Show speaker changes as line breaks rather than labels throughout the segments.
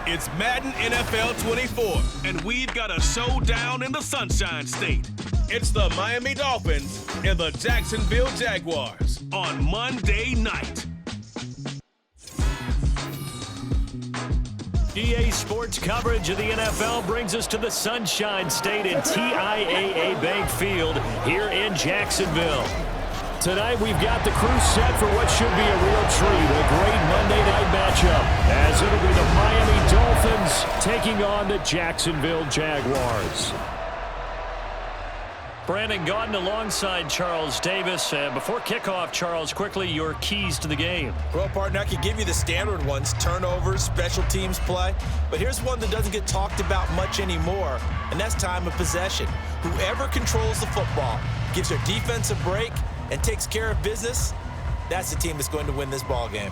It's Madden NFL 24, and we've got a showdown in the Sunshine State. It's the Miami Dolphins and the Jacksonville Jaguars on Monday night.
EA Sports coverage of the NFL brings us to the Sunshine State in TIAA Bank Field here in Jacksonville. Tonight we've got the crew set for what should be a real treat, a great Monday night matchup, as it'll be the Miami Dolphins taking on the Jacksonville Jaguars. Brandon Gaudin alongside Charles Davis. Before kickoff, Charles, quickly your keys to the game.
Well, partner, I could give you the standard ones, turnovers, special teams play. But here's one that doesn't get talked about much anymore, and that's time of possession. Whoever controls the football, gives their defense a break, and takes care of business, that's the team that's going to win this ball game.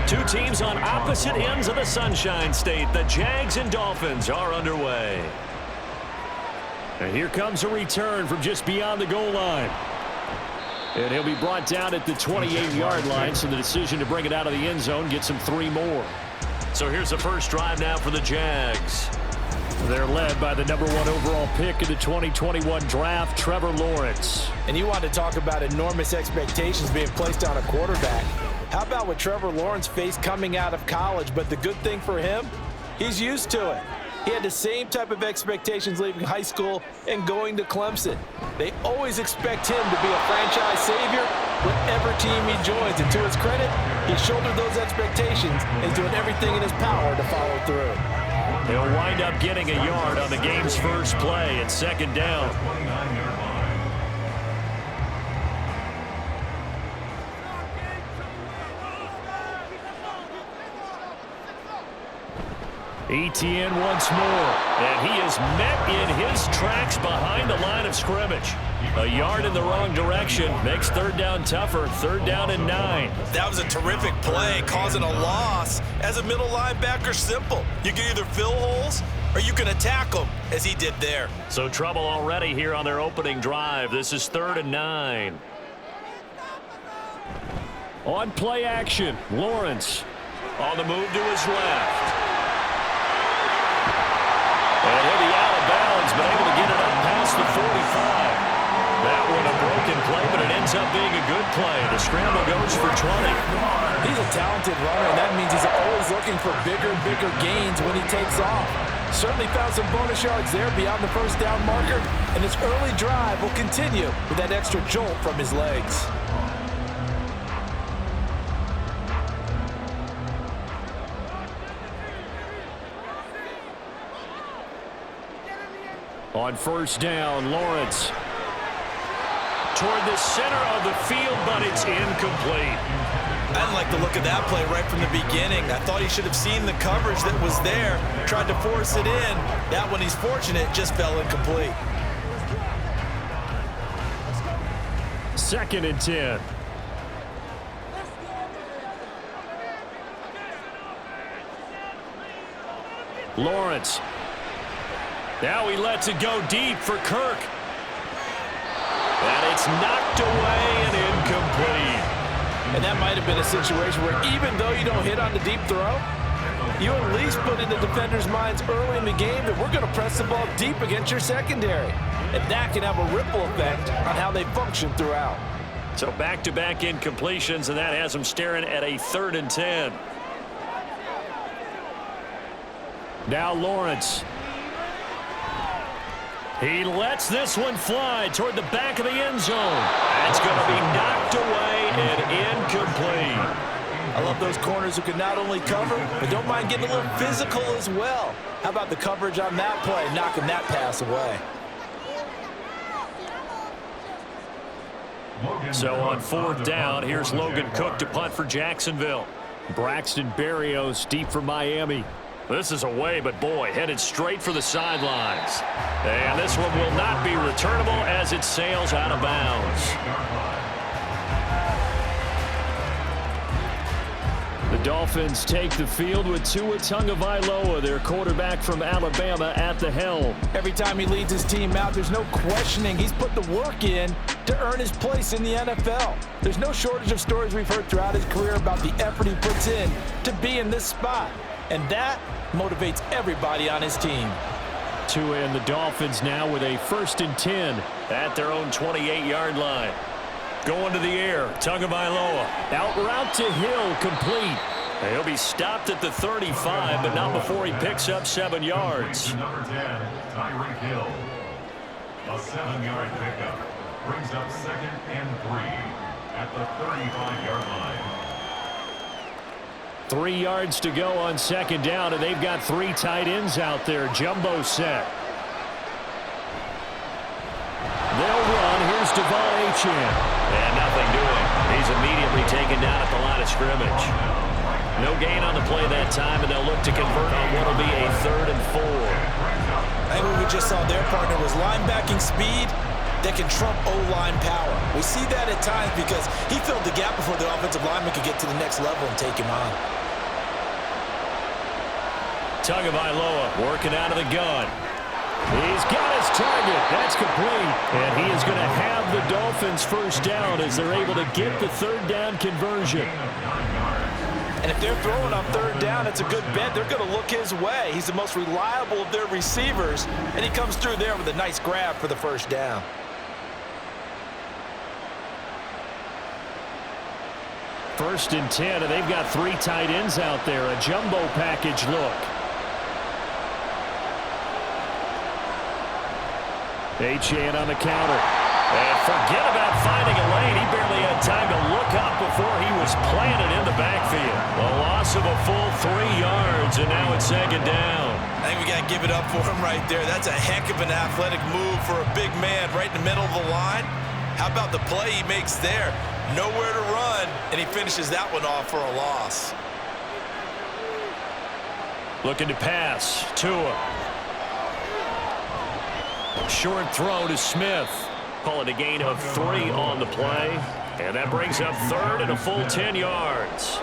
Two teams on opposite ends of the Sunshine State. The Jags and Dolphins are underway. And here comes a return from just beyond the goal line. And he'll be brought down at the 28-yard line, so the decision to bring it out of the end zone gets him 3 more. So here's the first drive now for the Jags. They're led by the number 1 overall pick in the 2021 draft, Trevor Lawrence.
And you want to talk about enormous expectations being placed on a quarterback. How about what Trevor Lawrence faced coming out of college? But the good thing for him, he's used to it. He had the same type of expectations leaving high school and going to Clemson. They always expect him to be a franchise savior whatever team he joins. And to his credit, he shouldered those expectations and is doing everything in his power to follow through.
He'll wind up getting a yard on the game's first play at second down. Etienne once more, and he is met in his tracks behind the line of scrimmage. A yard in the wrong direction makes third down tougher, 3rd down and 9.
That was a terrific play, causing a loss. As a middle linebacker, simple. You can either fill holes or you can attack them, as he did there.
So trouble already here on their opening drive. This is 3rd and 9. On play action, Lawrence on the move to his left. And he'll be out of bounds, but able to get it up past the 45. That one a broken play, but it ends up being a good play. The scramble goes for 20.
He's a talented runner, and that means he's always looking for bigger and bigger gains when he takes off. Certainly found some bonus yards there beyond the first down marker, and his early drive will continue with that extra jolt from his legs.
On first down, Lawrence toward the center of the field, but it's incomplete.
I didn't like the look of that play right from the beginning. I thought he should have seen the coverage that was there, tried to force it in. That one, he's fortunate, just fell incomplete.
2nd and 10. Lawrence. Now he lets it go deep for Kirk. And it's knocked away and incomplete.
And that might have been a situation where even though you don't hit on the deep throw, you at least put in the defenders' minds early in the game that we're going to press the ball deep against your secondary. And that can have a ripple effect on how they function throughout.
So back-to-back incompletions, and that has them staring at a 3rd and 10. Now Lawrence. He lets this one fly toward the back of the end zone. It's going to be knocked away and incomplete.
I love those corners who can not only cover, but don't mind getting a little physical as well. How about the coverage on that play, knocking that pass away?
So on 4th down, here's Logan Cook to punt for Jacksonville. Braxton Berrios deep for Miami. This is away, but boy, headed straight for the sidelines. And this one will not be returnable as it sails out of bounds. The Dolphins take the field with Tua Tagovailoa, their quarterback from Alabama, at the helm.
Every time he leads his team out, there's no questioning. He's put the work in to earn his place in the NFL. There's no shortage of stories we've heard throughout his career about the effort he puts in to be in this spot. And that motivates everybody on his team.
Tua and the Dolphins now with a 1st and 10 at their own 28-yard line. Going to the air, Tagovailoa. Out route to Hill, complete. He'll be stopped at the 35, but not before he picks up 7 yards.
Number 10, Tyreek Hill. A 7-yard pickup brings up 2nd and 3 at the 35-yard line.
3 yards to go on 2nd down, and they've got 3 tight ends out there. Jumbo set. They'll run. Here's Devon Achane. And nothing doing. He's immediately taken down at the line of scrimmage. No gain on the play that time, and they'll look to convert on what will be a 3rd and 4.
I think what we just saw their partner was linebacking speed that can trump O-line power. We see that at times because he filled the gap before the offensive lineman could get to the next level and take him on.
Tagovailoa working out of the gun. He's got his target. That's complete. And he is going to have the Dolphins 1st down as they're able to get the 3rd down conversion.
And if they're throwing on 3rd down, it's a good bet. They're going to look his way. He's the most reliable of their receivers, and he comes through there with a nice grab for the 1st down.
First and 10, and they've got 3 tight ends out there. A jumbo package look. Achane on the counter. And forget about finding a lane. He barely had time to look up before he was planted in the backfield. A loss of a full 3 yards, and now it's 2nd down.
I think we got to give it up for him right there. That's a heck of an athletic move for a big man right in the middle of the line. How about the play he makes there? Nowhere to run, and he finishes that one off for a loss.
Looking to pass. Tua. Short throw to Smith. Call it a gain of 3 on the play. And that brings up 3rd and a full 10 yards.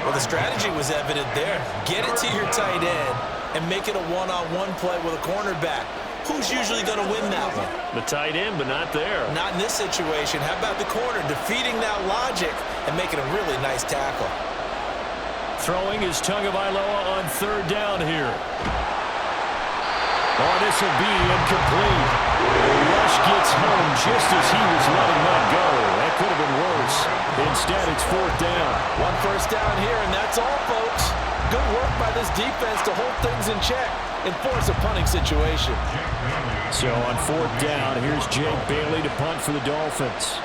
Well, the strategy was evident there. Get it to your tight end and make it a one-on-one play with a cornerback. Who's usually going to win that one?
The tight end, but not there.
Not in this situation. How about the corner defeating that logic and making a really nice tackle?
Throwing is Tagovailoa on 3rd down here. Oh, this will be incomplete. The rush gets home just as he was letting that go. That could have been worse. Instead, it's 4th down.
1 first down here, and that's all, folks. Good work by this defense to hold things in check and force a punting situation.
So on 4th down, here's Jake Bailey to punt for the Dolphins.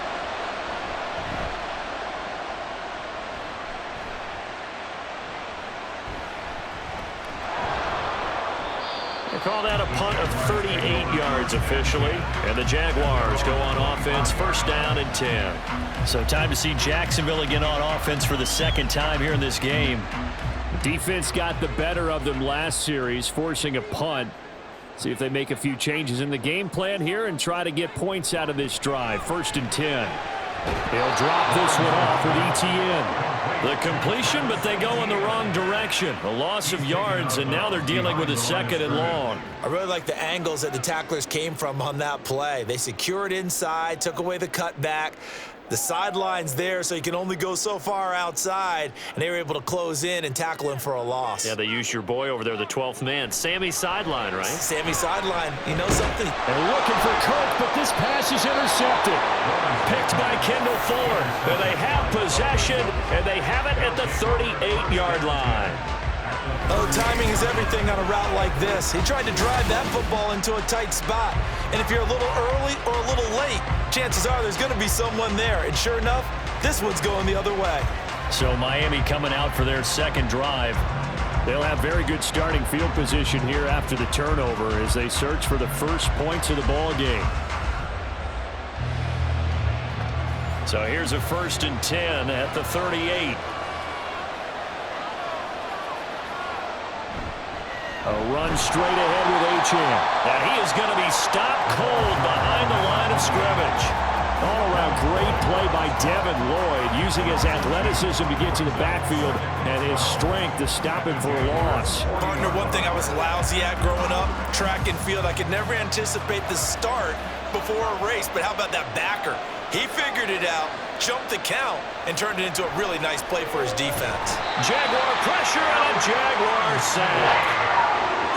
Call that a punt of 38 yards officially. And the Jaguars go on offense, 1st down and 10. So time to see Jacksonville again on offense for the 2nd time here in this game. The defense got the better of them last series, forcing a punt. See if they make a few changes in the game plan here and try to get points out of this drive. 1st and 10. They'll drop this one off with ETN. The completion, but they go in the wrong direction. A loss of yards, and now they're dealing with a 2nd and long.
I really like the angles that the tacklers came from on that play. They secured inside, took away the cutback. The sideline's there, so you can only go so far outside, and they were able to close in and tackle him for a loss.
Yeah, they used your boy over there, the 12th man. Sammy Sideline, right?
Sammy Sideline. You know something?
They're looking for Cook, but this pass is intercepted. Picked by Kendall Fuller. And they have possession, and they have it at the 38-yard line.
Oh, timing is everything on a route like this. He tried to drive that football into a tight spot. And if you're a little early or a little late, chances are there's going to be someone there. And sure enough, this one's going the other way.
So Miami coming out for their 2nd drive. They'll have very good starting field position here after the turnover as they search for the first points of the ball game. So here's a 1st and 10 at the 38. A run straight ahead with Achane. And he is going to be stopped cold behind the line of scrimmage. All-around great play by Devin Lloyd, using his athleticism to get to the backfield and his strength to stop him for a loss.
Partner, one thing I was lousy at growing up, track and field, I could never anticipate the start before a race, but how about that backer? He figured it out, jumped the count, and turned it into a really nice play for his defense.
Jaguar pressure and a Jaguar sack.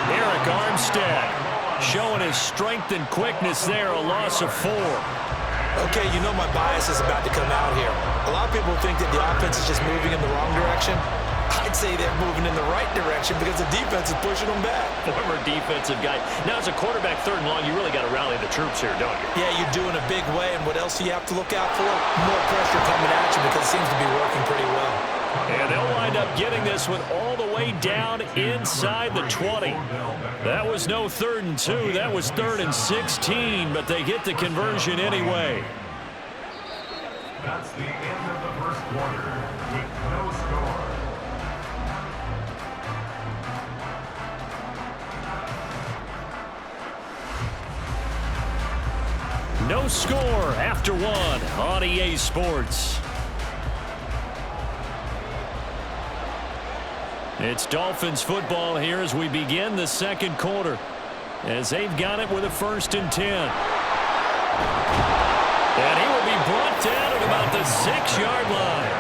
Eric Armstead showing his strength and quickness there, a loss of 4.
Okay, you know my bias is about to come out here. A lot of people think that the offense is just moving in the wrong direction. I'd say they're moving in the right direction because the defense is pushing them back.
Former defensive guy. Now, as a quarterback, 3rd and long, you really got to rally the troops here, don't you?
Yeah, you're doing a big way, and what else do you have to look out for? More pressure coming at you because it seems to be working pretty well.
And they'll wind up getting this one all the way down inside the 20. That was no 3rd and 2. That was 3rd and 16, but they get the conversion anyway.
That's the end of the first quarter with no score.
No score after 1 on EA Sports. It's Dolphins football here as we begin the 2nd quarter, as they've got it with a 1st and 10. And he will be brought down at about the 6-yard line.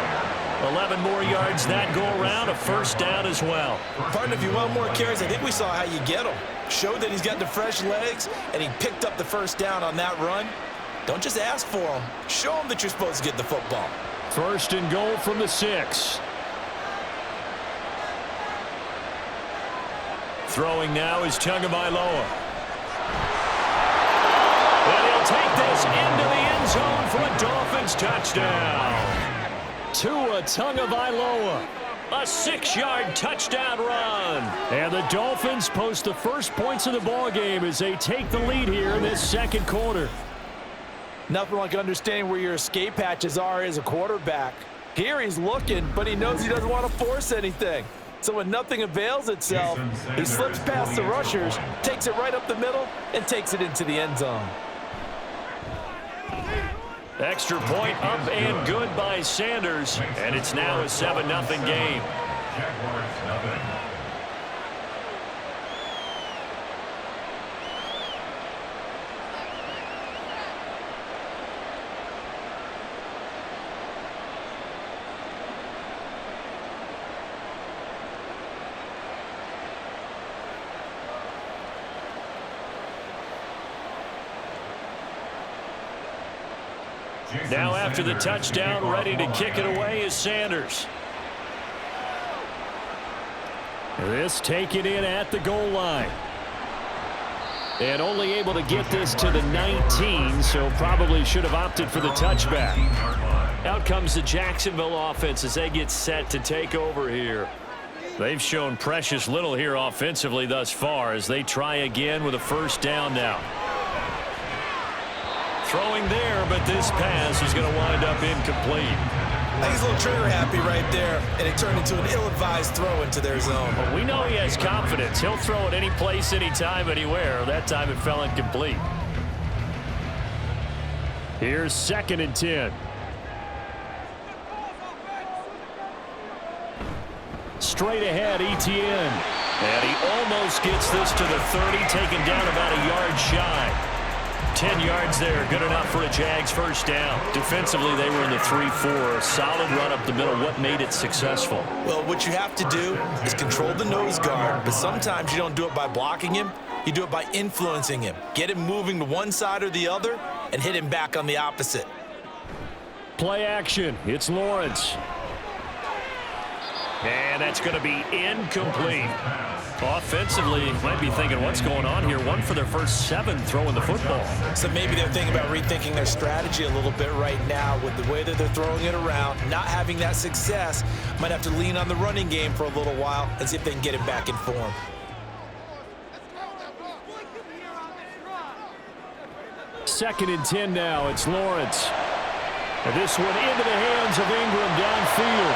11 more yards that go around, a 1st down as well.
Partner, if you want more carries, I think we saw how you get him. Showed that he's got the fresh legs, and he picked up the 1st down on that run. Don't just ask for him. Show him that you're supposed to get the football.
1st and goal from the 6. Throwing now is Tagovailoa. And he'll take this into the end zone for a Dolphins touchdown. Tua Tagovailoa, a 6-yard touchdown run. And the Dolphins post the first points of the ball game as they take the lead here in this 2nd quarter.
Nothing like understanding where your escape hatches are as a quarterback. Here he's looking, but he knows he doesn't want to force anything. So when nothing avails itself, he slips past the rushers, takes it right up the middle, and takes it into the end zone.
Extra point up and good by Sanders, and it's now a 7-0 game.
Jaguars nothing.
Now after the touchdown, ready to kick it away is Sanders. This taken in at the goal line. And only able to get this to the 19, so probably should have opted for the touchback. Out comes the Jacksonville offense as they get set to take over here. They've shown precious little here offensively thus far as they try again with a 1st down now. Throwing there, but this pass is going to wind up incomplete.
I think he's a little trigger happy right there, and it turned into an ill-advised throw into their zone.
Well, we know he has confidence. He'll throw it any place, anytime, anywhere. That time it fell incomplete. Here's 2nd and 10. Straight ahead, Etienne. And he almost gets this to the 30, taken down about a yard shy. 10 yards there, good enough for a Jags 1st down. Defensively, they were in the 3-4. Solid run up the middle. What made it successful?
Well, what you have to do is control the nose guard, but sometimes you don't do it by blocking him. You do it by influencing him. Get him moving to one side or the other and hit him back on the opposite.
Play action. It's Lawrence. And that's going to be incomplete. Offensively, might be thinking, what's going on here? One for their first 7 throwing the football.
So maybe they're thinking about rethinking their strategy a little bit right now with the way that they're throwing it around, not having that success. Might have to lean on the running game for a little while and see if they can get it back in form.
Second and 10 now. It's Lawrence. And this one into the hands of Ingram downfield.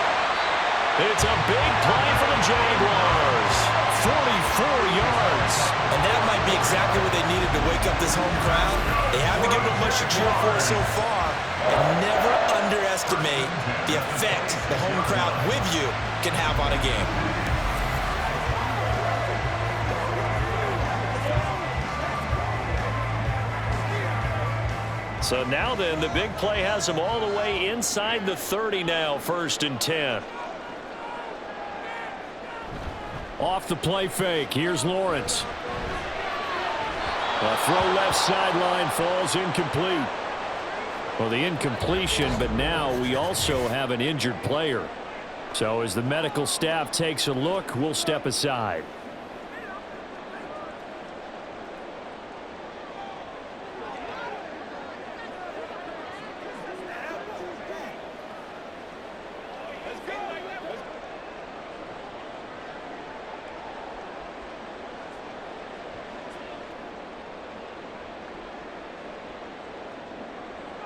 It's a big play for the Jaguars. 44 yards.
And that might be exactly what they needed to wake up this home crowd. They haven't given them much to cheer for so far. And never underestimate the effect the home crowd with you can have on a game.
So now then, the big play has them all the way inside the 30 now, 1st and 10. Off the play fake, here's Lawrence. A throw left sideline falls incomplete. Well, the incompletion, but now we also have an injured player. So as the medical staff takes a look, we'll step aside.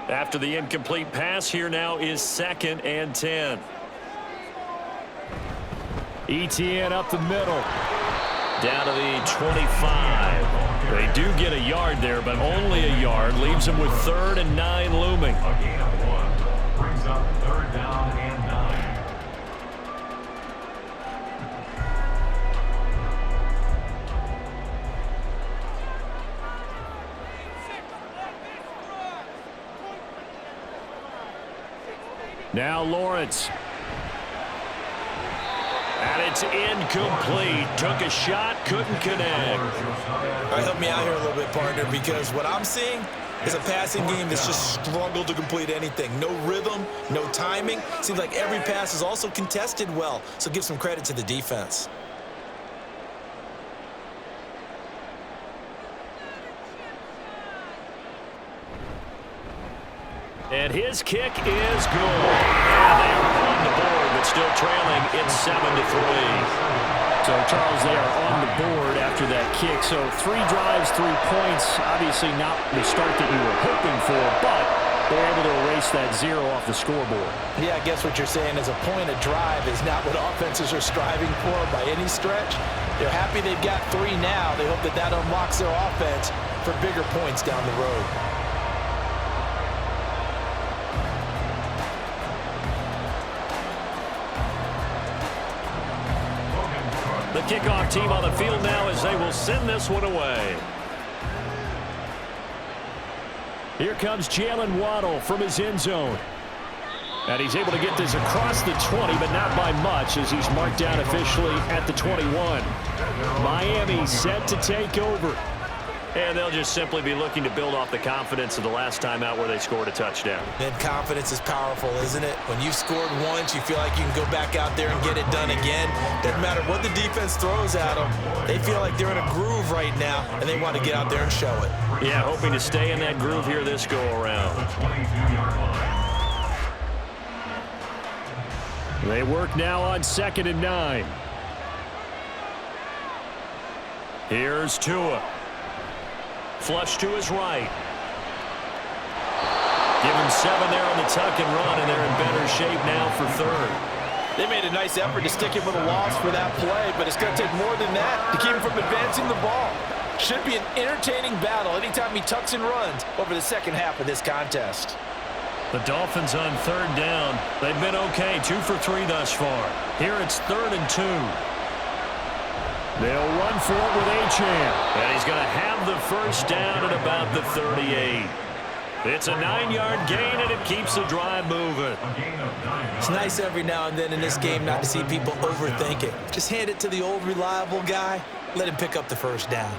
After the incomplete pass, here now is 2nd and 10. ETN up the middle. Down to the 25. They do get a yard there, but only a yard. Leaves them with 3rd and 9 looming.
A gain of 1 brings up 3rd down and 9.
Now Lawrence. And it's incomplete. Took a shot, couldn't connect.
All right, help me out here a little bit, partner, because what I'm seeing is a passing game that's just struggled to complete anything. No rhythm, no timing. Seems like every pass is also contested well, so give some credit to the defense.
And his kick is good. And they are on the board, but still trailing. It's 7-3. So, Charles, they are on the board after that kick. So, 3 drives, 3 points. Obviously not the start that you were hoping for, but they're able to erase that 0 off the scoreboard.
Yeah, I guess what you're saying is a point a drive is not what offenses are striving for by any stretch. They're happy they've got 3 now. They hope that that unlocks their offense for bigger points down the road.
The kickoff team on the field now as they will send this one away. Here comes Jalen Waddle from his end zone. And he's able to get this across the 20, but not by much as he's marked down officially at the 21. Miami set to take over. And they'll just simply be looking to build off the confidence of the last time out where they scored a touchdown.
And confidence is powerful, isn't it? When you've scored once, you feel like you can go back out there and get it done again. Doesn't matter what the defense throws at them. They feel like they're in a groove right now, and they want to get out there and show it.
Yeah, hoping to stay in that groove here this go-around. They work now on 2nd and 9. Here's Tua. Flush to his right. Give him 7 there on the tuck and run, and they're in better shape now for 3rd.
They made a nice effort to stick him with a loss for that play, but it's going to take more than that to keep him from advancing the ball. Should be an entertaining battle anytime he tucks and runs over the second half of this contest.
The Dolphins on 3rd down. They've been okay, 2 for 3 thus far. Here it's 3rd and 2. They'll run for it with Achane. And he's going to have the first down at about the 38. It's a 9-yard gain, and it keeps the drive moving.
It's nice every now and then in this game not to see people overthink it. Just hand it to the old reliable guy. Let him pick up the first down.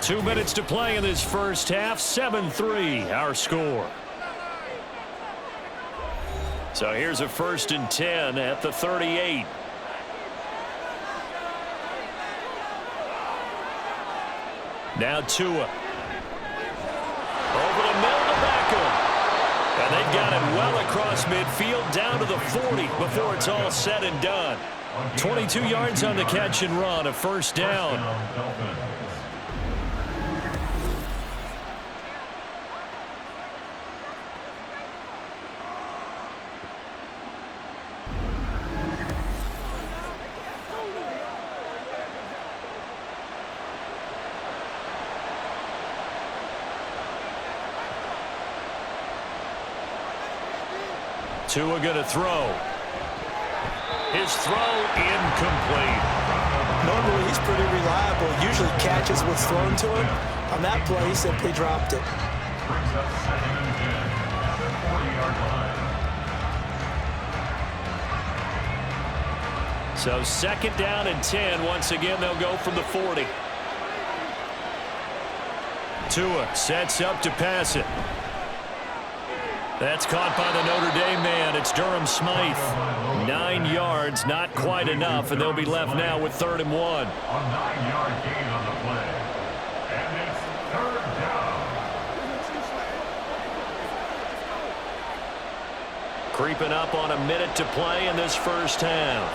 2 minutes to play in this first half. 7-3, our score. So here's a 1st and 10 at the 38. Now Tua. Over the middle to Beckham. And they've got it well across midfield down to the 40 before it's all said and done. 22 yards on the catch and run, a 1st down. Tua going to throw. His throw incomplete.
Normally he's pretty reliable. Usually catches what's thrown to him. On that play, he simply dropped it.
Brings up 2nd and 10 at the 40-yard line.
So 2nd down and 10. Once again, they'll go from the 40. Tua sets up to pass it. That's caught by the Notre Dame man. It's Durham Smythe. 9 yards, not quite enough, and they'll be left now with 3rd and 1.
A 9-yard gain on the play. And it's 3rd down.
Creeping up on a minute to play in this 1st half.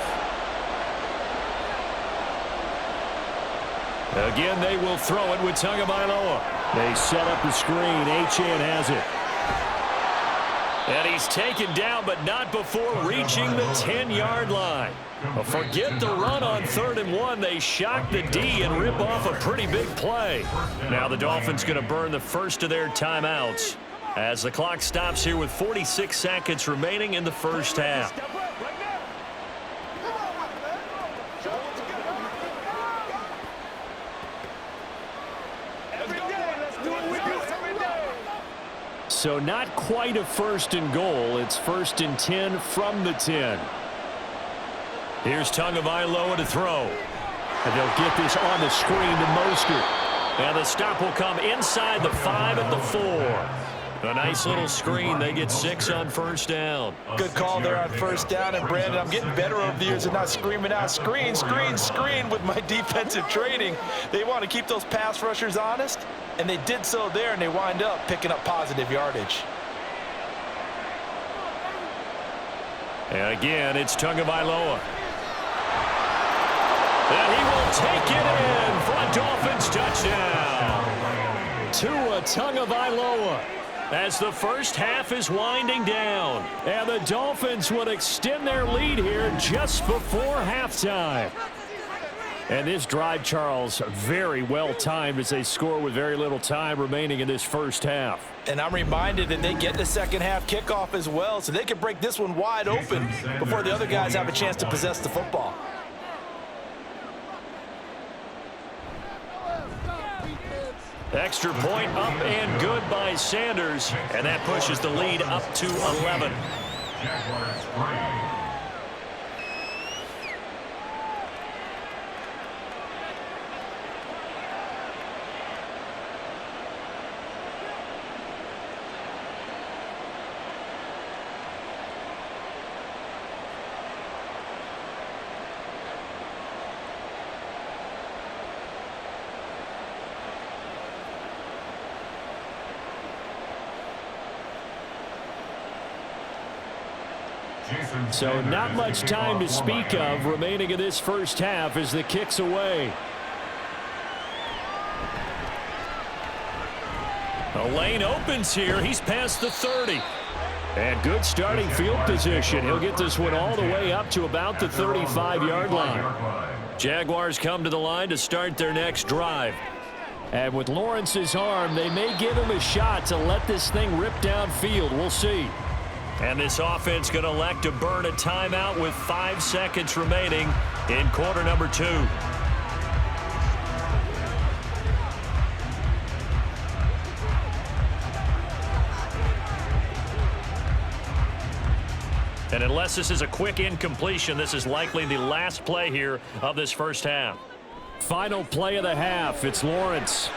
Again, they will throw it with Tagovailoa. They set up the screen. Achane has it. And he's taken down, but not before reaching the 10-yard line. Well, forget the run on 3rd and 1. They shock the D and rip off a pretty big play. Now the Dolphins going to burn the first of their timeouts as the clock stops here with 46 seconds remaining in the 1st half. So not quite a 1st and goal. It's 1st and 10 from the 10. Here's Tagovailoa to throw. And they'll get this on the screen to Mostert. And the stop will come inside the 5 at the 4. A nice little screen. They get 6 on 1st down.
Good call there on 1st down. And, Brandon, I'm getting better over the years and not screaming out screen, screen, screen with my defensive training. They want to keep those pass rushers honest, and they did so there, and they wind up picking up positive yardage.
And again, it's Tagovailoa. And he will take it in for a Dolphins touchdown. Tua Tagovailoa. As the 1st half is winding down. And the Dolphins would extend their lead here just before halftime. And this drive, Charles, very well timed as they score with very little time remaining in this 1st half.
And I'm reminded that they get the 2nd half kickoff as well, so they can break this one wide open before the other guys have a chance to possess the football.
Extra point up and good by Sanders, and that pushes the lead up to 11.
Jaguars 3.
So not much time to speak of remaining in this 1st half as the kick's away. The lane opens here. He's past the 30. And good starting field position. He'll get this one all the way up to about the 35-yard line. Jaguars come to the line to start their next drive. And with Lawrence's arm, they may give him a shot to let this thing rip downfield. We'll see. And this offense going to elect to burn a timeout with 5 seconds remaining in quarter number 2. And unless this is a quick incompletion, this is likely the last play here of this 1st half. Final play of the half. It's Lawrence.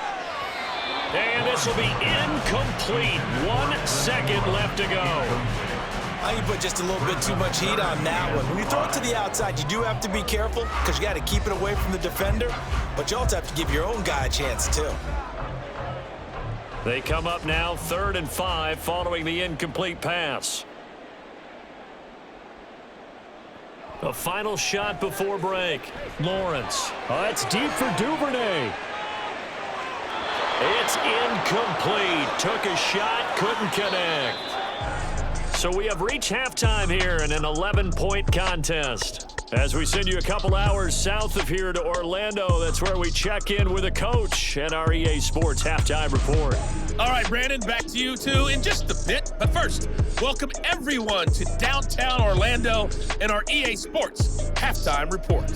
And this will be incomplete. 1 second left to go.
I think you put just a little bit too much heat on that one. When you throw it to the outside, you do have to be careful because you got to keep it away from the defender, but you also have to give your own guy a chance too.
They come up now 3rd and 5 following the incomplete pass. A final shot before break. Lawrence. Oh, it's deep for Duvernay. It's incomplete. Took a shot, couldn't connect. So we have reached halftime here in an 11-point contest. As we send you a couple hours south of here to Orlando, that's where we check in with a coach at our EA Sports Halftime Report.
All right, Brandon, back to you two in just a bit. But first, welcome everyone to downtown Orlando and our EA Sports Halftime Report.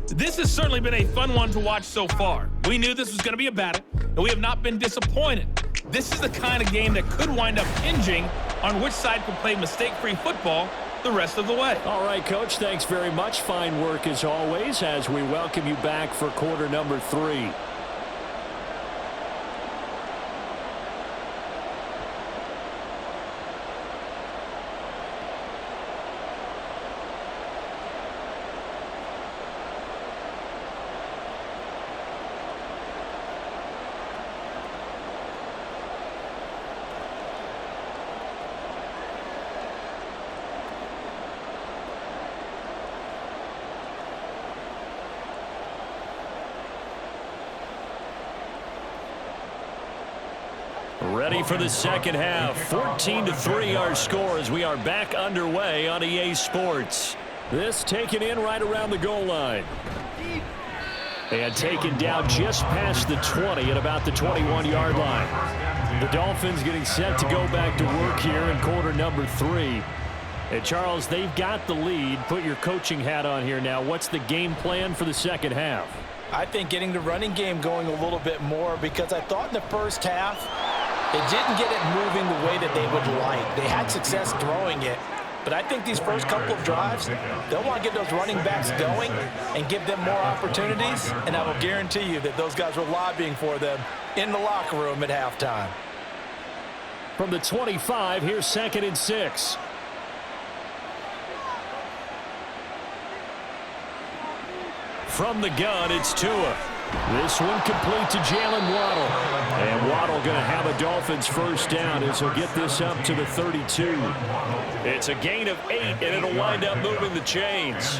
This has certainly been a fun one to watch so far. We knew this was going to be a battle, and we have not been disappointed. This is the kind of game that could wind up hinging on which side can play mistake-free football the rest of the way.
All right, Coach, thanks very much. Fine work as always as we welcome you back for quarter number 3. Ready for the second half. 14-3 our score as we are back underway on EA Sports. This taken in right around the goal line. And taken down just past the 20 at about the 21-yard line. The Dolphins getting set to go back to work here in quarter number 3. And Charles, they've got the lead. Put your coaching hat on here now. What's the game plan for the second half?
I think getting the running game going a little bit more because I thought in the first half they didn't get it moving the way that they would like. They had success throwing it, but I think these first couple of drives, they'll want to get those running backs going and give them more opportunities, and I will guarantee you that those guys were lobbying for them in the locker room at halftime.
From the 25, here's 2nd and 6. From the gun, it's Tua. This one complete to Jalen Waddle. And Waddle going to have a Dolphins first down as he'll get this up to the 32. It's a gain of 8, and it'll wind up moving the chains.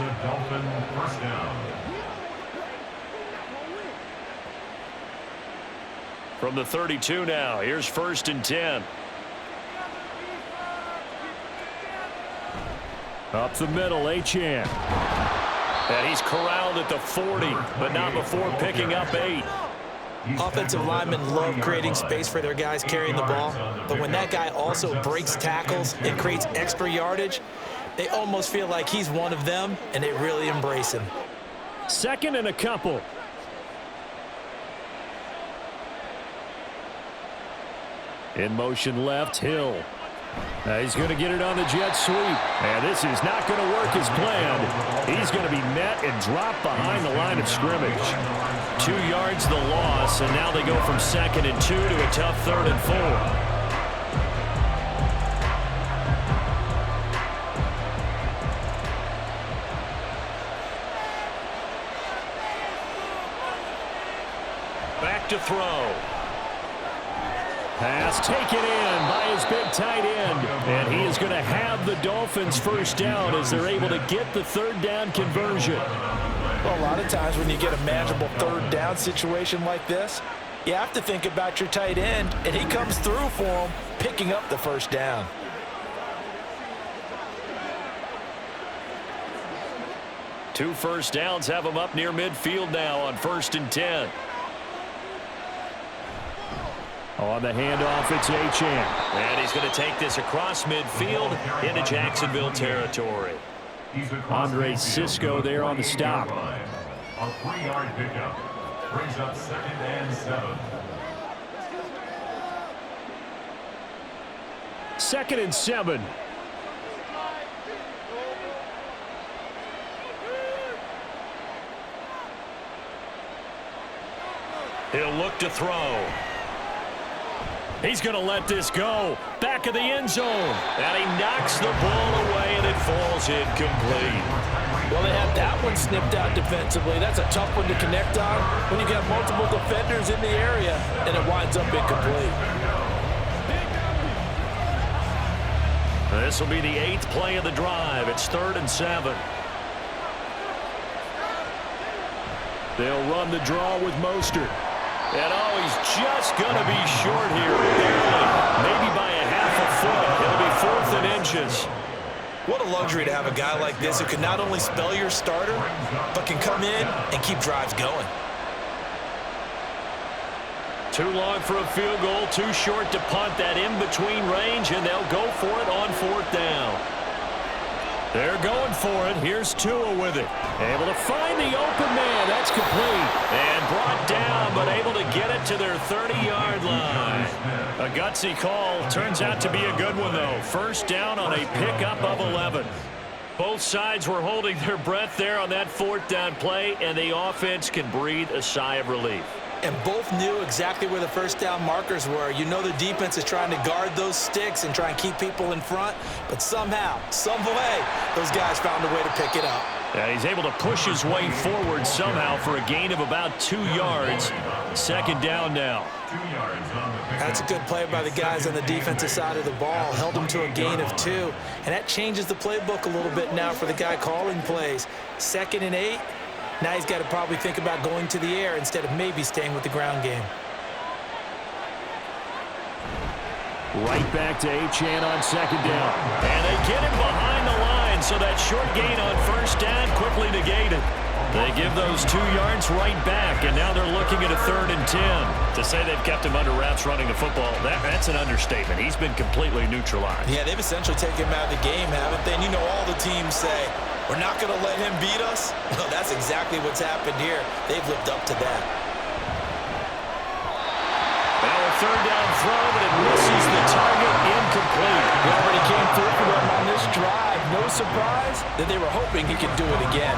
From the 32 now, here's 1st and 10. Up the middle, Achane. And he's corralled at the 40, but not before picking up 8.
Offensive linemen love creating space for their guys carrying the ball, but when that guy also breaks tackles and creates extra yardage, they almost feel like he's one of them, and they really embrace him.
2nd and a couple. In motion left, Hill. He's going to get it on the jet sweep. And this is not going to work as planned. He's going to be met and dropped behind the line of scrimmage. 2 yards the loss, and now they go from 2nd and 2 to a tough 3rd and 4. Back to throw. Pass taken in by his big tight end. And he is going to have the Dolphins first down as they're able to get the 3rd down conversion.
Well, a lot of times when you get a manageable 3rd down situation like this, you have to think about your tight end, and he comes through for him, picking up the first down.
Two first downs have him up near midfield now on 1st and 10. On the handoff, it's Achane. And he's going to take this across midfield into Jacksonville territory. Andre Cisco there on the stop.
A 3-yard pickup brings up 2nd and 7.
2nd and 7. He'll look to throw. He's going to let this go. Back of the end zone. And he knocks the ball away, and it falls incomplete.
Well, they had that one snipped out defensively. That's a tough one to connect on when you got multiple defenders in the area, and it winds up incomplete.
This will be the 8th play of the drive. It's 3rd and 7. They'll run the draw with Mostert. And he's just going to be short here, barely. Maybe by a half a foot. It'll be 4th and inches.
What a luxury to have a guy like this who can not only spell your starter, but can come in and keep drives going.
Too long for a field goal, too short to punt. That in-between range, and they'll go for it on 4th down. They're going for it. Here's Tua with it. Able to find the open man. That's complete. And brought down, but able to get it to their 30-yard line. A gutsy call. Turns out to be a good one, though. 1st down on a pickup of 11. Both sides were holding their breath there on that 4th down play, and the offense can breathe a sigh of relief.
And both knew exactly where the 1st down markers were. You know the defense is trying to guard those sticks and try and keep people in front, but somehow, some way, those guys found a way to pick it up.
Yeah, he's able to push his way forward somehow for a gain of about 2 yards. 2nd down now.
That's a good play by the guys on the defensive side of the ball. Held them to a gain of 2. And that changes the playbook a little bit now for the guy calling plays. 2nd and 8. Now he's got to probably think about going to the air instead of maybe staying with the ground game.
Right back to Achane on 2nd down. And they get him behind the line, so that short gain on 1st down quickly negated. They give those 2 yards right back, and now they're looking at a 3rd and 10. To say they've kept him under wraps running the football, that's an understatement. He's been completely neutralized.
Yeah, they've essentially taken him out of the game, haven't they? And you know all the teams say, we're not going to let him beat us. Well, that's exactly what's happened here. They've lived up to that.
Now a 3rd down throw, but it misses the target, incomplete.
He already came through for them on this drive. No surprise that they were hoping he could do it again.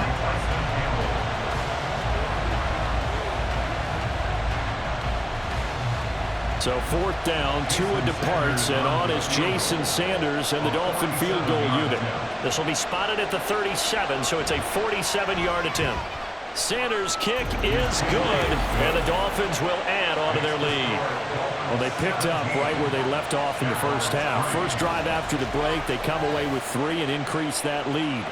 So 4th down, Tua departs, and on is Jason Sanders and the Dolphin field goal unit. This will be spotted at the 37, so it's a 47-yard attempt. Sanders' kick is good, and the Dolphins will add on to their lead. Well, they picked up right where they left off in the 1st half. First drive after the break, they come away with 3 and increase that lead.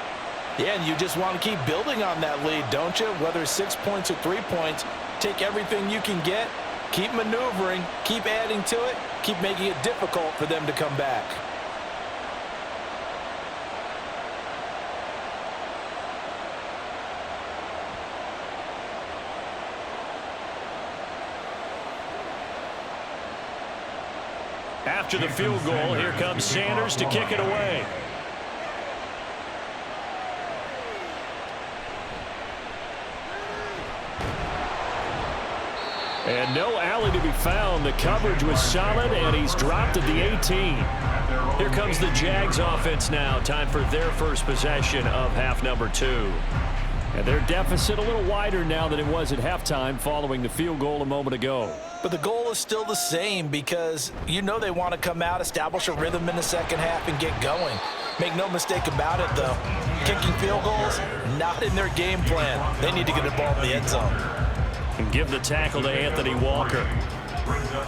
Yeah, and you just want to keep building on that lead, don't you? Whether it's 6 points or 3 points, take everything you can get. Keep maneuvering, keep adding to it, keep making it difficult for them to come back.
After the field goal, here comes Sanders to kick it away. And no alley to be found. The coverage was solid, and he's dropped at the 18. Here comes the Jags offense now. Time for their first possession of half number 2. And their deficit a little wider now than it was at halftime following the field goal a moment ago.
But the goal is still the same because you know they want to come out, establish a rhythm in the 2nd half, and get going. Make no mistake about it, though. Kicking field goals, not in their game plan. They need to get the ball in the end zone.
And give the tackle to Anthony Walker.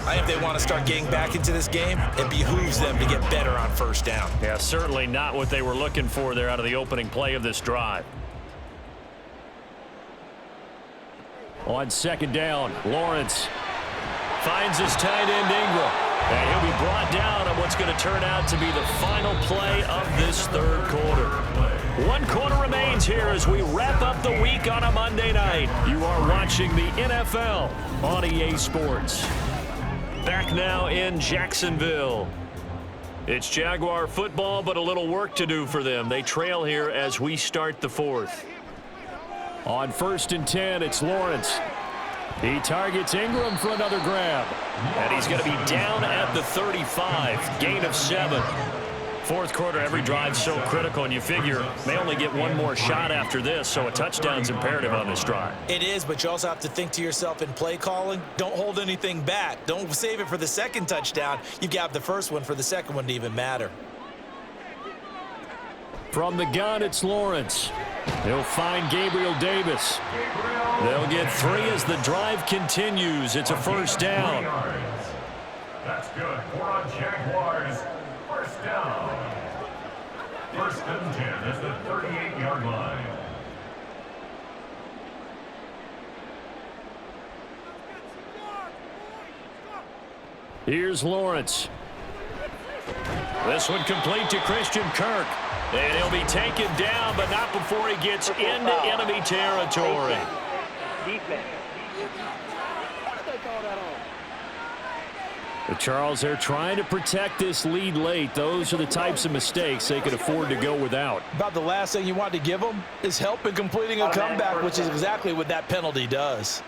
I think if they want to start getting back into this game, it behooves them to get better on 1st down.
Yeah, certainly not what they were looking for there out of the opening play of this drive. On 2nd down, Lawrence finds his tight end Ingram. And he'll be brought down on what's going to turn out to be the final play of this 3rd quarter. 1 quarter remains here as we wrap up the week on a Monday night. You are watching the NFL on EA Sports. Back now in Jacksonville. It's Jaguar football, but a little work to do for them. They trail here as we start the 4th. On 1st and 10, it's Lawrence. He targets Ingram for another grab. And he's going to be down at the 35. Gain of 7. Fourth quarter, every drive's so critical, and you figure they only get one more shot after this, so a touchdown's imperative on this drive.
It is, but you also have to think to yourself in play calling, don't hold anything back. Don't save it for the second touchdown. You've got the first one for the second one to even matter.
From the gun, it's Lawrence. He'll find Gabriel Davis. They'll get 3 as the drive continues. It's a first down.
That's good for a Jaguars first down. First and 10 is the 38-yard line.
Here's Lawrence. This one complete to Christian Kirk. And he'll be taken down, but not before he gets into enemy territory. But Charles, they're trying to protect this lead late. Those are the types of mistakes they could afford to go without.
About the last thing you want to give them is help in completing a comeback, which is exactly what that penalty does.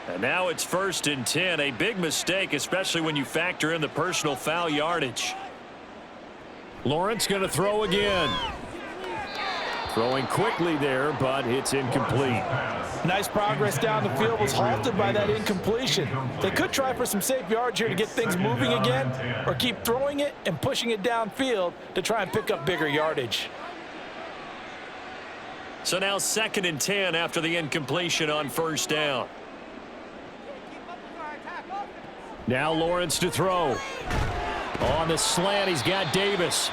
And now it's first and 10. A big mistake, especially when you factor in the personal foul yardage. Lawrence going to throw again. Throwing quickly there, but it's incomplete.
Nice progress down the field was halted by that incompletion. They could try for some safe yards here to get things moving again, or keep throwing it and pushing it downfield to try and pick up bigger yardage.
So now second and 10 after the incompletion on first down. Now Lawrence to throw. On the slant, he's got Davis.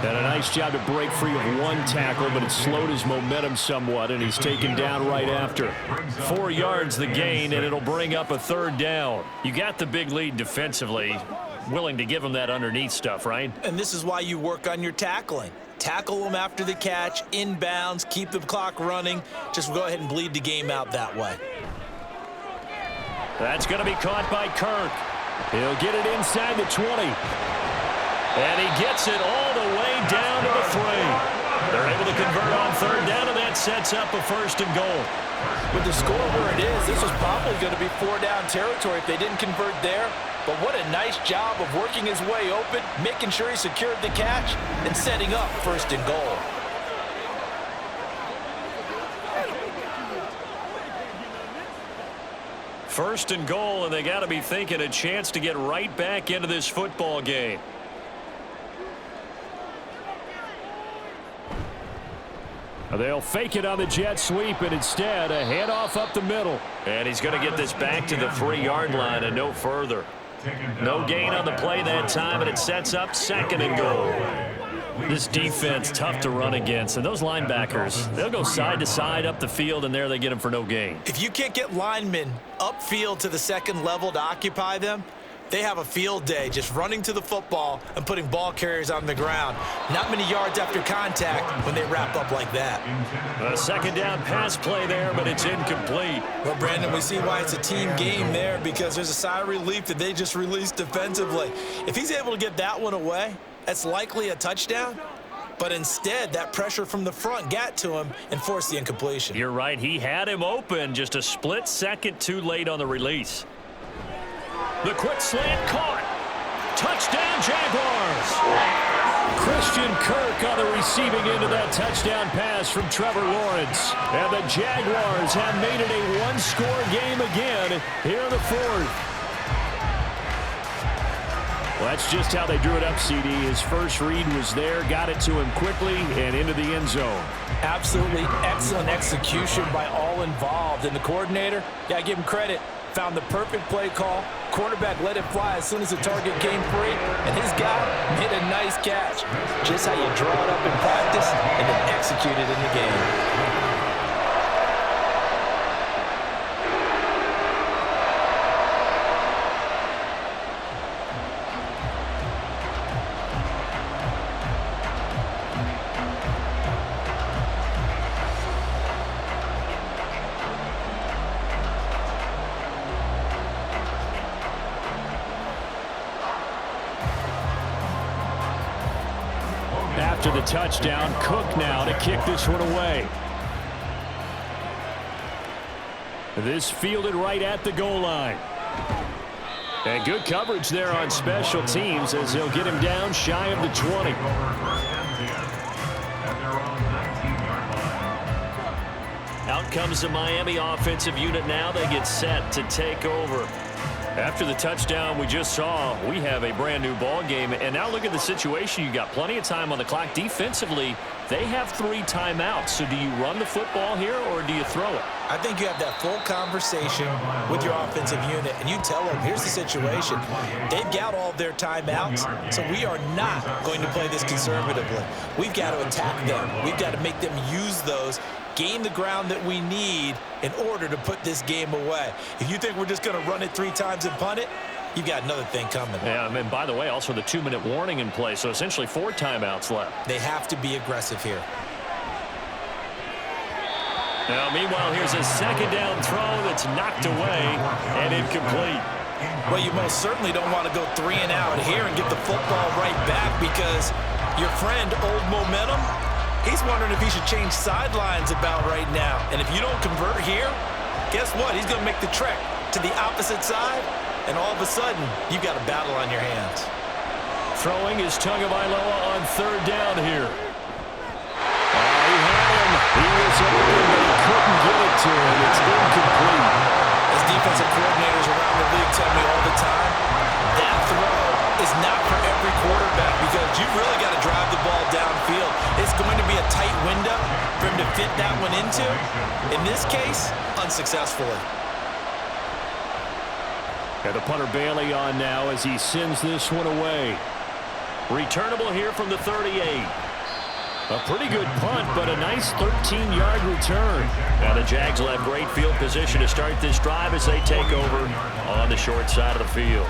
Done a nice job to break free of one tackle, but it slowed his momentum somewhat, and he's taken down right after. 4 yards the gain, and it'll bring up a third down. You got the big lead defensively. Willing to give him that underneath stuff, right?
And this is why you work on your tackling. Tackle them after the catch, inbounds, keep the clock running. Just go ahead and bleed the game out that way.
That's going to be caught by Kirk. He'll get it inside the 20. And he gets it all the way down to the 3. They're able to convert on third down, and that sets up a first and goal.
With the score where it is, this was probably going to be 4-down territory if they didn't convert there. But what a nice job of working his way open, making sure he secured the catch, and setting up first and goal.
First and goal, and they got to be thinking a chance to get right back into this football game. They'll fake it on the jet sweep, and instead a handoff up the middle. And he's going to get this back to the 3-yard line and no further. No gain on the play that time, and it sets up second and goal. This defense tough to run against, and those linebackers, they'll go side to side up the field, and there they get them for no gain.
If you can't get linemen upfield to the second level to occupy them, they have a field day just running to the football and putting ball carriers on the ground. Not many yards after contact when they wrap up like that.
A second down pass play there, but it's incomplete.
Well, Brandon, we see why it's a team game there, because there's a sigh of relief that they just released defensively. If he's able to get that one away, that's likely a touchdown. But instead, that pressure from the front got to him and forced the incompletion.
You're right. He had him open, just a split second too late on the release. The quick slant caught. Touchdown, Jaguars. Christian Kirk on the receiving end of that touchdown pass from Trevor Lawrence. And the Jaguars have made it a one-score game again here in the fourth. Well, that's just how they drew it up, CD. His first read was there, got it to him quickly, and into the end zone.
Absolutely excellent execution by all involved. And the coordinator, got to give him credit, found the perfect play call. Quarterback let it fly as soon as the target came free, and his guy made a nice catch. Just how you draw it up in practice and then execute it in the game.
After the touchdown, Cook now to kick this one away. This fielded right at the goal line. And good coverage there on special teams as he'll get him down shy of the 20. Out comes the Miami offensive unit now. They get set to take over. After the touchdown we just saw, we have a brand new ball game. And now look at the situation. You got plenty of time on the clock. Defensively, they have 3 timeouts. So do you run the football here or do you throw it?
I think you have that full conversation with your offensive unit, and you tell them, here's the situation. They've got all their timeouts, so we are not going to play this conservatively. We've got to attack them. We've got to make them use those, gain the ground that we need in order to put this game away. If you think we're just going to run it 3 times and punt it, you've got another thing coming.
Yeah, and by the way, also the 2-minute warning in play, so essentially 4 timeouts left.
They have to be aggressive here.
Now, meanwhile, here's a second down throw that's knocked away and incomplete.
Well, you most certainly don't want to go 3 and out here and get the football right back because your friend, Old Momentum, he's wondering if he should change sidelines about right now. And if you don't convert here, guess what? He's going to make the trek to the opposite side, and all of a sudden, you've got a battle on your hands.
Throwing is Tagovailoa on 3rd down here. He had him. He was open, but he couldn't get it to him. It's incomplete.
As defensive coordinators around the league tell me all the time, that throw is not for every quarterback because you've really got to drive the ball downfield. It's going to be a tight window for him to fit that one into. In this case, unsuccessfully.
And the punter Bailey on now as he sends this one away. Returnable here from the 38. A pretty good punt, but a nice 13-yard return. Now the Jags will have great field position to start this drive as they take over on the short side of the field.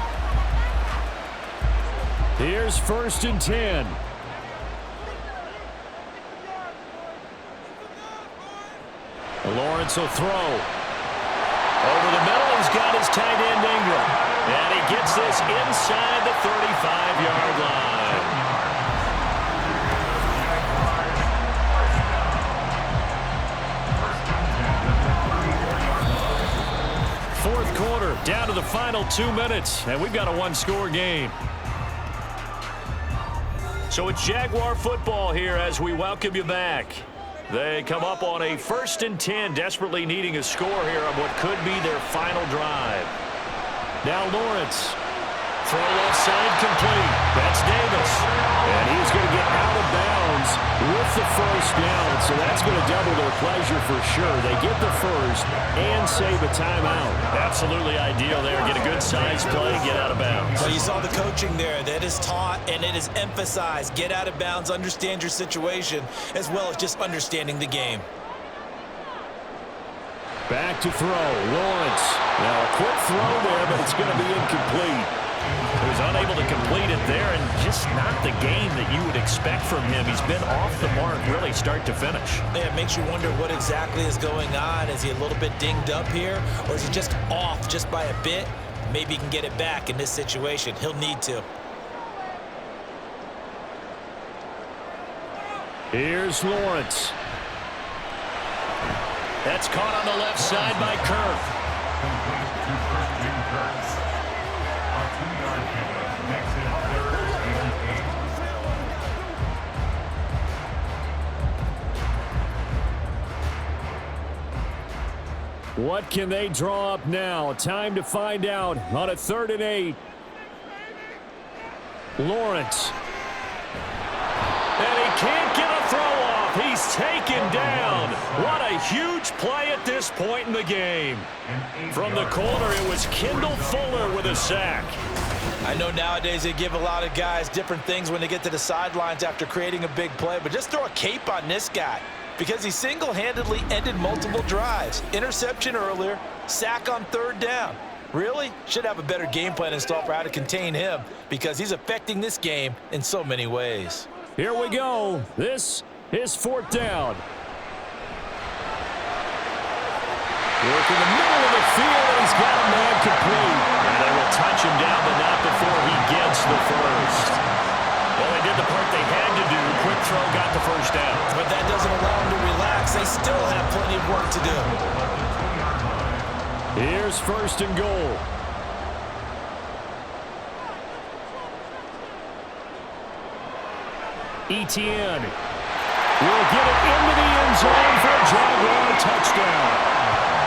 Here's 1st and 10. Lawrence will throw. Over the middle, he's got his tight end Ingram. And he gets this inside the 35-yard line. Fourth quarter, down to the final 2 minutes, and we've got a 1-score game. So it's Jaguar football here as we welcome you back. They come up on a 1st and 10, desperately needing a score here on what could be their final drive. Now Lawrence. Throw left side complete. That's Davis. And he's going to get out of bounds with the 1st down. So that's going to double their pleasure for sure. They get the 1st and save a timeout. Absolutely ideal there. Get a good size play, get out of bounds.
Well, you saw the coaching there. That is taught and it is emphasized. Get out of bounds, understand your situation, as well as just understanding the game.
Back to throw. Lawrence. Now a quick throw there, but it's going to be incomplete. He was unable to complete it there, and just not the game that you would expect from him. He's been off the mark really start to finish.
Yeah, it makes you wonder what exactly is going on. Is he a little bit dinged up here, or is he just off just by a bit? Maybe he can get it back in this situation. He'll need to.
Here's Lawrence. That's caught on the left side by Kirk. What can they draw up now? Time to find out on a 3rd and 8. Lawrence. And he can't get a throw off. He's taken down. What a huge play at this point in the game. From the corner, it was Kendall Fuller with a sack.
I know nowadays they give a lot of guys different things when they get to the sidelines after creating a big play, but just throw a cape on this guy because he single-handedly ended multiple drives. Interception earlier, sack on 3rd down. Really? Should have a better game plan installed for how to contain him because he's affecting this game in so many ways.
Here we go. This is 4th down. Working the middle of the field, and he's got a man complete. And they will touch him down, but not before he gets the 1st. Well, they did the part they had to do. Quick throw got the 1st down.
But that doesn't allow them to relax. They still have plenty of work to do.
Here's 1st and goal. Etienne will get it into the end zone for a Jaguar touchdown.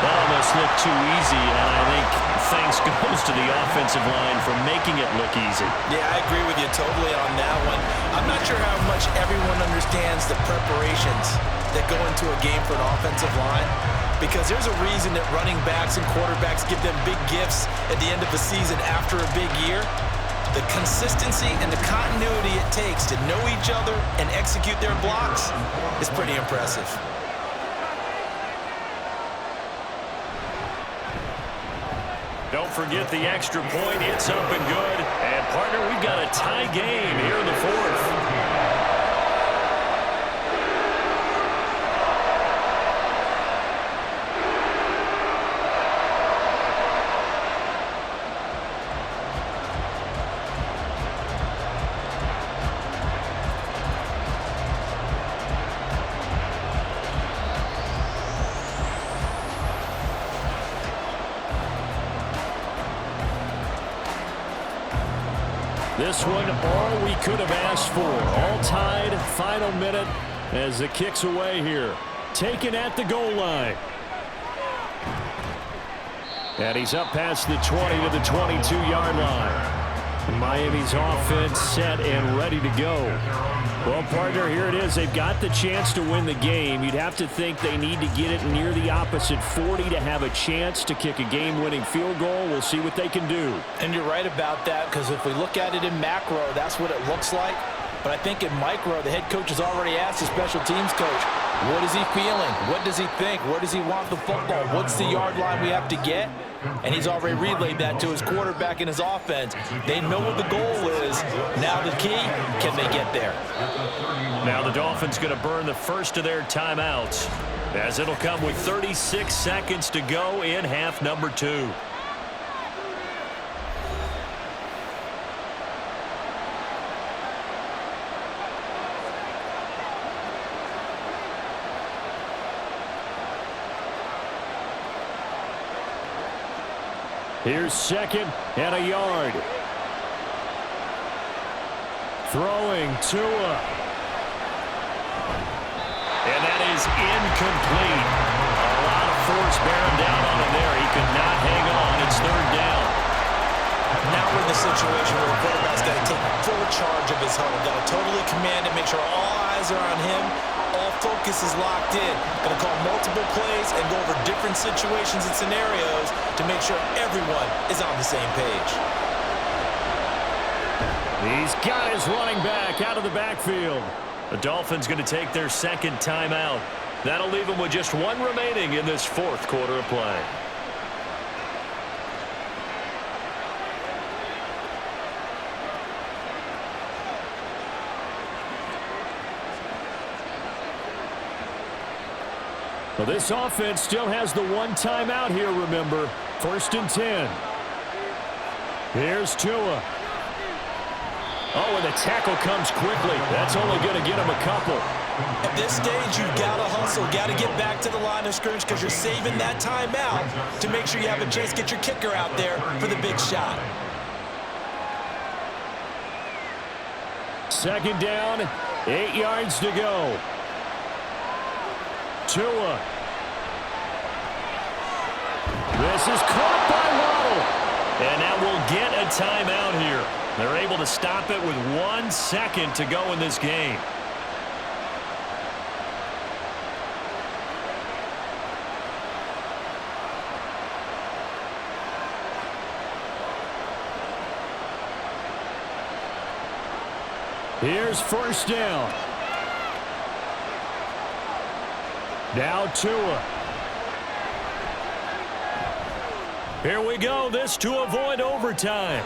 That almost looked too easy, and I think thanks goes to the offensive line for making it look easy.
Yeah, I agree with you totally on that one. I'm not sure how much everyone understands the preparations that go into a game for an offensive line, because there's a reason that running backs and quarterbacks give them big gifts at the end of the season after a big year. The consistency and the continuity it takes to know each other and execute their blocks is pretty impressive.
Don't forget the extra point. It's up and good. And, partner, we've got a tie game here in the fourth. This one, all we could have asked for. All tied, final minute as the kick's away here. Taken at the goal line. And he's up past the 20 to the 22-yard line. Miami's offense set and ready to go. Well, partner, here it is. They've got the chance to win the game. You'd have to think they need to get it near the opposite 40 to have a chance to kick a game-winning field goal. We'll see what they can do.
And you're right about that, because if we look at it in macro, that's what it looks like. But I think in micro, the head coach has already asked the special teams coach, what is he feeling? What does he think? Where does he want the football? What's the yard line we have to get? And he's already relayed that to his quarterback and his offense. They know what the goal is. Now the key, can they get there?
Now the Dolphins going to burn the first of their timeouts, as it'll come with 36 seconds to go in half number 2. Here's second and a yard. Throwing Tua. And that is incomplete. A lot of force bearing down on him there. He could not hang on. It's third down.
Now we're in the situation where the quarterback's got to take full charge of his huddle. Got to totally command it, make sure all eyes are on him. All focus is locked in. Going to call multiple plays and go over different situations and scenarios to make sure everyone is on the same page.
He's got his running back out of the backfield. The Dolphins going to take their second timeout. That'll leave them with just one remaining in this fourth quarter of play. Well, this offense still has the one timeout here, remember. 1st and 10. Here's Tua. Oh, and the tackle comes quickly. That's only going to get him a couple.
At this stage, you've got to hustle. Got to get back to the line of scrimmage because you're saving that timeout to make sure you have a chance to get your kicker out there for the big shot.
Second down, 8 yards to go. Tua. This is caught by Waddle. And now we'll get a timeout here. They're able to stop it with 1 second to go in this game. Here's first down. Now Tua. Here we go. This to avoid overtime.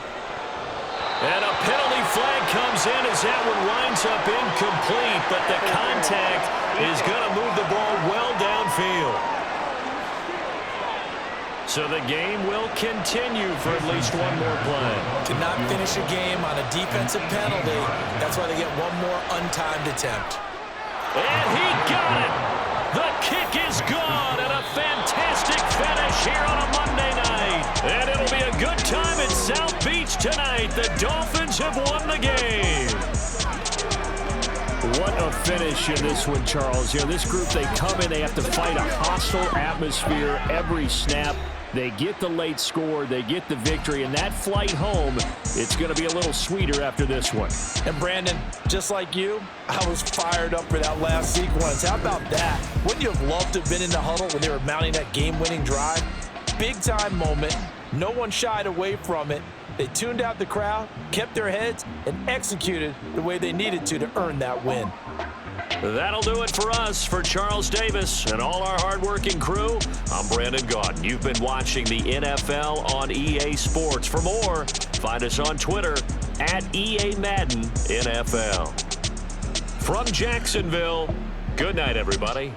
And a penalty flag comes in as that one winds up incomplete, but the contact is going to move the ball well downfield. So the game will continue for at least one more play.
To not finish a game on a defensive penalty, that's why they get one more untimed attempt.
And he got it. The kick is gone, and a fantastic finish here on a Monday night. And it'll be a good time in South Beach tonight. The Dolphins have won the game. What a finish in this one, Charles. You know, this group, they come in, they have to fight a hostile atmosphere every snap. They get the late score, they get the victory, and that flight home, it's going to be a little sweeter after this one.
And Brandon, just like you, I was fired up for that last sequence. How about that? Wouldn't you have loved to have been in the huddle when they were mounting that game-winning drive? Big-time moment. No one shied away from it. They tuned out the crowd, kept their heads, and executed the way they needed to earn that win.
That'll do it for us. For Charles Davis and all our hardworking crew, I'm Brandon Gaudin. You've been watching the NFL on EA Sports. For more, find us on Twitter at EA Madden NFL. From Jacksonville, good night, everybody.